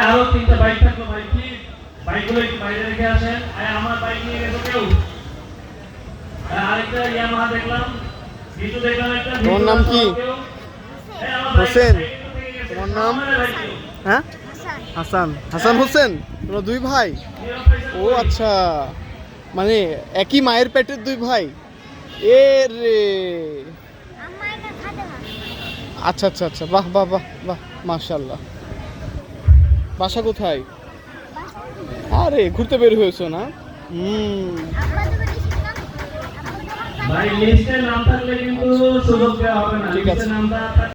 আরো তিনটা বাইক থাকলো ভাই, প্লিজ বাইকগুলো একটু বাইরে রেখে আসেন। আমার বাইক নিয়ে গেছো কেউ? আরেকটা ইয়ামাহা দেখলাম, ভিডিও দেখলাম একটা। তোমার নাম কি? হোসেন। তোমার নাম? হ্যাঁ, হাসান। হাসান হোসেন, তোমরা দুই ভাই? ও আচ্ছা, মানে একই মায়ের পেটের দুই ভাই? এ রে, আচ্ছা আচ্ছা আচ্ছা, বাহ বাহ বাহ বাহ, মাশাআল্লাহ। বাসা কোথায়? আরে ঘুরতে বের হয়েছো না? ভাই লিস্টে নাম থাকলে কিন্তু সুযোগ দেওয়া হবে না। ঠিক আছে। লিস্টে নামটা